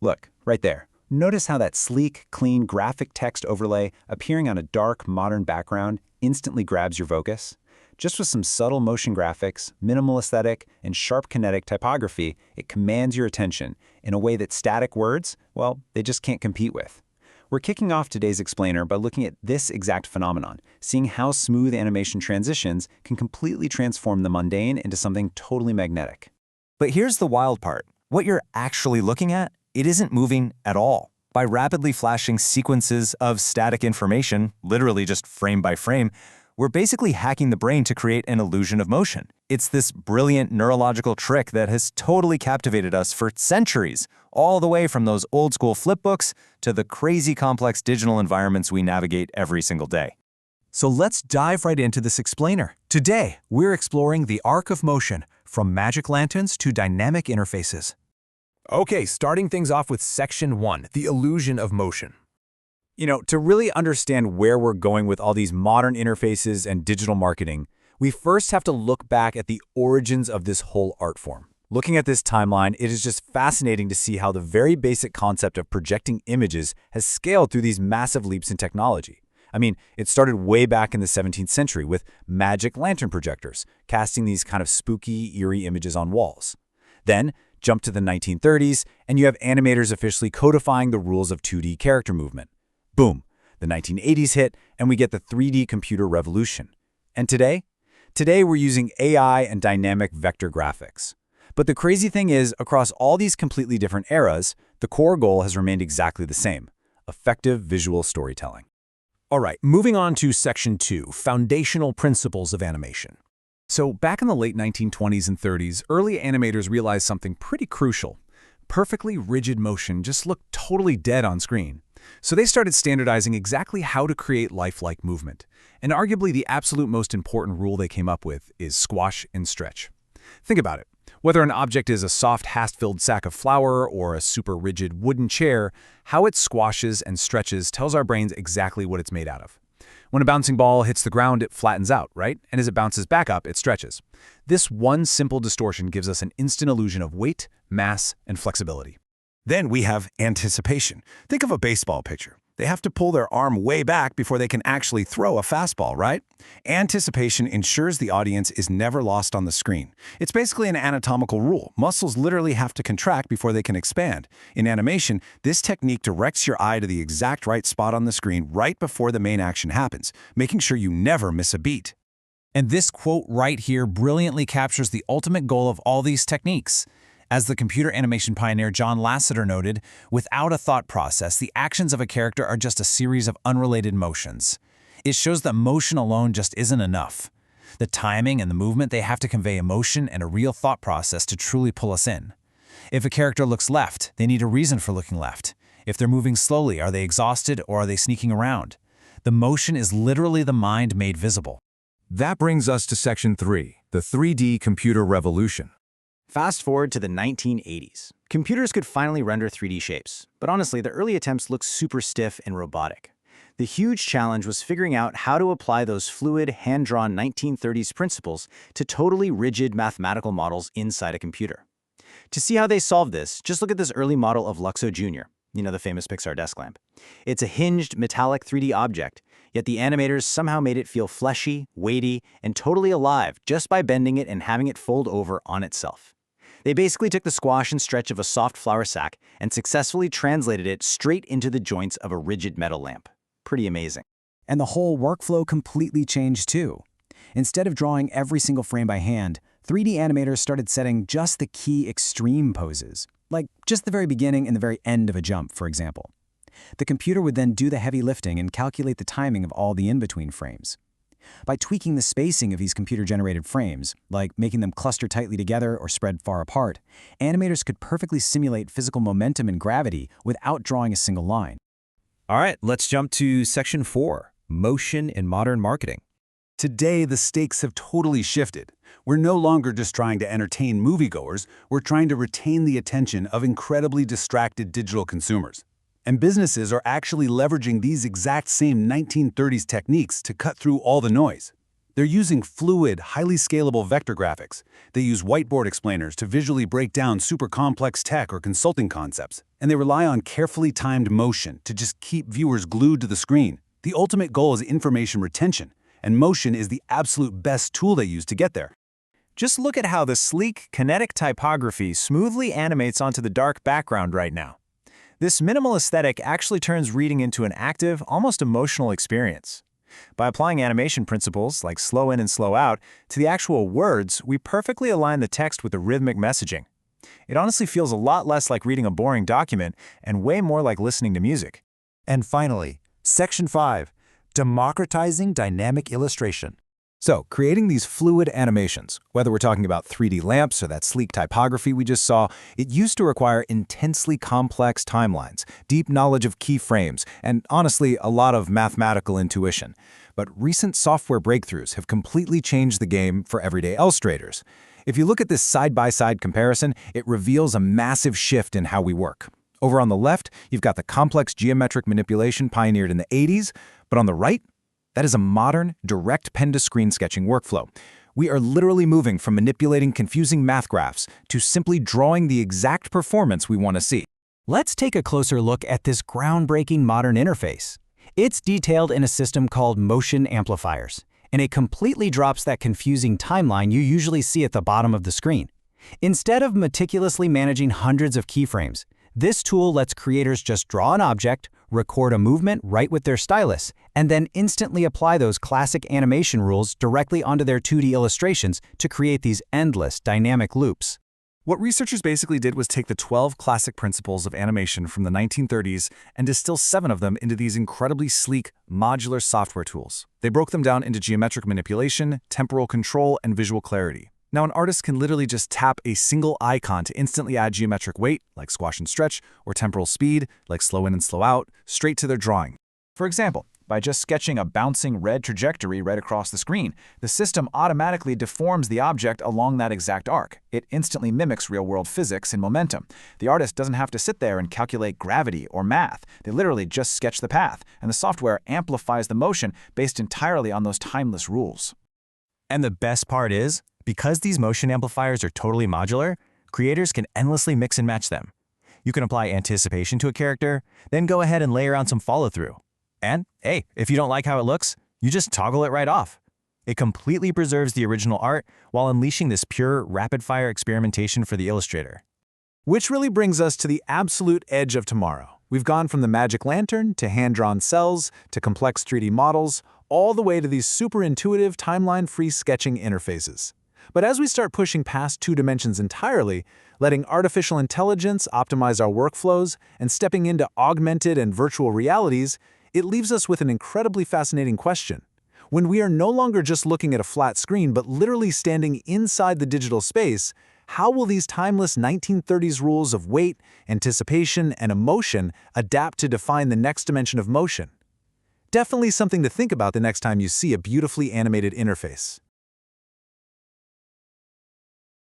Look, right there. Notice how that sleek, clean graphic text overlay appearing on a dark, modern background instantly grabs your focus? Just with some subtle motion graphics, minimal aesthetic, and sharp kinetic typography, it commands your attention in a way that static words, well, they just can't compete with. We're kicking off today's explainer by looking at this exact phenomenon, seeing how smooth animation transitions can completely transform the mundane into something totally magnetic. But here's the wild part. What you're actually looking at, it isn't moving at all. By rapidly flashing sequences of static information, literally just frame by frame, we're basically hacking the brain to create an illusion of motion. It's this brilliant neurological trick that has totally captivated us for centuries, all the way from those old-school flipbooks to the crazy complex digital environments we navigate every single day. So let's dive right into this explainer. Today, we're exploring the arc of motion, from magic lanterns to dynamic interfaces. Okay, starting things off with Section 1, the illusion of motion. To really understand where we're going with all these modern interfaces and digital marketing, we first have to look back at the origins of this whole art form. Looking at this timeline, it is just fascinating to see how the very basic concept of projecting images has scaled through these massive leaps in technology. It started way back in the 17th century with magic lantern projectors, casting these kind of spooky, eerie images on walls. Then, jump to the 1930s, and you have animators officially codifying the rules of 2D character movement. Boom, the 1980s hit, and we get the 3D computer revolution. And today? Today we're using AI and dynamic vector graphics. But the crazy thing is, across all these completely different eras, the core goal has remained exactly the same: effective visual storytelling. All right, moving on to Section 2, foundational principles of animation. So back in the late 1920s and 30s, early animators realized something pretty crucial. Perfectly rigid motion just looked totally dead on screen. So they started standardizing exactly how to create lifelike movement. And arguably the absolute most important rule they came up with is squash and stretch. Think about it. Whether an object is a soft, hast-filled sack of flour or a super rigid wooden chair, how it squashes and stretches tells our brains exactly what it's made out of. When a bouncing ball hits the ground, it flattens out, right? And as it bounces back up, it stretches. This one simple distortion gives us an instant illusion of weight, mass, and flexibility. Then we have anticipation. Think of a baseball pitcher. They have to pull their arm way back before they can actually throw a fastball, right? Anticipation ensures the audience is never lost on the screen. It's basically an anatomical rule. Muscles literally have to contract before they can expand. In animation, this technique directs your eye to the exact right spot on the screen right before the main action happens, making sure you never miss a beat. And this quote right here brilliantly captures the ultimate goal of all these techniques. As the computer animation pioneer John Lasseter noted, without a thought process, the actions of a character are just a series of unrelated motions. It shows that motion alone just isn't enough. The timing and the movement, they have to convey emotion and a real thought process to truly pull us in. If a character looks left, they need a reason for looking left. If they're moving slowly, are they exhausted or are they sneaking around? The motion is literally the mind made visible. That brings us to Section 3, the 3D computer revolution. Fast forward to the 1980s. Computers could finally render 3D shapes, but honestly, the early attempts looked super stiff and robotic. The huge challenge was figuring out how to apply those fluid, hand-drawn 1930s principles to totally rigid mathematical models inside a computer. To see how they solved this, just look at this early model of Luxo Jr., the famous Pixar desk lamp. It's a hinged, metallic 3D object, yet the animators somehow made it feel fleshy, weighty, and totally alive just by bending it and having it fold over on itself. They basically took the squash and stretch of a soft flour sack and successfully translated it straight into the joints of a rigid metal lamp. Pretty amazing. And the whole workflow completely changed too. Instead of drawing every single frame by hand, 3D animators started setting just the key extreme poses, like just the very beginning and the very end of a jump, for example. The computer would then do the heavy lifting and calculate the timing of all the in-between frames. By tweaking the spacing of these computer-generated frames, like making them cluster tightly together or spread far apart, animators could perfectly simulate physical momentum and gravity without drawing a single line. All right, let's jump to Section 4, motion in modern marketing. Today, the stakes have totally shifted. We're no longer just trying to entertain moviegoers, we're trying to retain the attention of incredibly distracted digital consumers. And businesses are actually leveraging these exact same 1930s techniques to cut through all the noise. They're using fluid, highly scalable vector graphics. They use whiteboard explainers to visually break down super complex tech or consulting concepts. And they rely on carefully timed motion to just keep viewers glued to the screen. The ultimate goal is information retention, and motion is the absolute best tool they use to get there. Just look at how the sleek, kinetic typography smoothly animates onto the dark background right now. This minimal aesthetic actually turns reading into an active, almost emotional experience. By applying animation principles like slow in and slow out to the actual words, we perfectly align the text with the rhythmic messaging. It honestly feels a lot less like reading a boring document and way more like listening to music. And finally, Section 5, Democratizing Dynamic Illustration. So, creating these fluid animations, whether we're talking about 3D lamps or that sleek typography we just saw, it used to require intensely complex timelines, deep knowledge of keyframes, and honestly, a lot of mathematical intuition. But recent software breakthroughs have completely changed the game for everyday illustrators. If you look at this side-by-side comparison, it reveals a massive shift in how we work. Over on the left, you've got the complex geometric manipulation pioneered in the 80s, but on the right, that is a modern, direct pen-to-screen sketching workflow. We are literally moving from manipulating confusing math graphs to simply drawing the exact performance we want to see. Let's take a closer look at this groundbreaking modern interface. It's detailed in a system called motion amplifiers, and it completely drops that confusing timeline you usually see at the bottom of the screen. Instead of meticulously managing hundreds of keyframes, this tool lets creators just draw an object, record a movement right with their stylus, and then instantly apply those classic animation rules directly onto their 2D illustrations to create these endless dynamic loops. What researchers basically did was take the 12 classic principles of animation from the 1930s and distill 7 of them into these incredibly sleek, modular software tools. They broke them down into geometric manipulation, temporal control, and visual clarity. Now, an artist can literally just tap a single icon to instantly add geometric weight, like squash and stretch, or temporal speed, like slow in and slow out, straight to their drawing. For example, by just sketching a bouncing red trajectory right across the screen, the system automatically deforms the object along that exact arc. It instantly mimics real-world physics and momentum. The artist doesn't have to sit there and calculate gravity or math. They literally just sketch the path, and the software amplifies the motion based entirely on those timeless rules. And the best part is, because these motion amplifiers are totally modular, creators can endlessly mix and match them. You can apply anticipation to a character, then go ahead and layer on some follow-through. And, hey, if you don't like how it looks, you just toggle it right off. It completely preserves the original art while unleashing this pure, rapid-fire experimentation for the illustrator. Which really brings us to the absolute edge of tomorrow. We've gone from the magic lantern to hand-drawn cells to complex 3D models, all the way to these super intuitive, timeline-free sketching interfaces. But as we start pushing past 2 dimensions entirely, letting artificial intelligence optimize our workflows, and stepping into augmented and virtual realities, it leaves us with an incredibly fascinating question. When we are no longer just looking at a flat screen, but literally standing inside the digital space, how will these timeless 1930s rules of weight, anticipation, and emotion adapt to define the next dimension of motion? Definitely something to think about the next time you see a beautifully animated interface.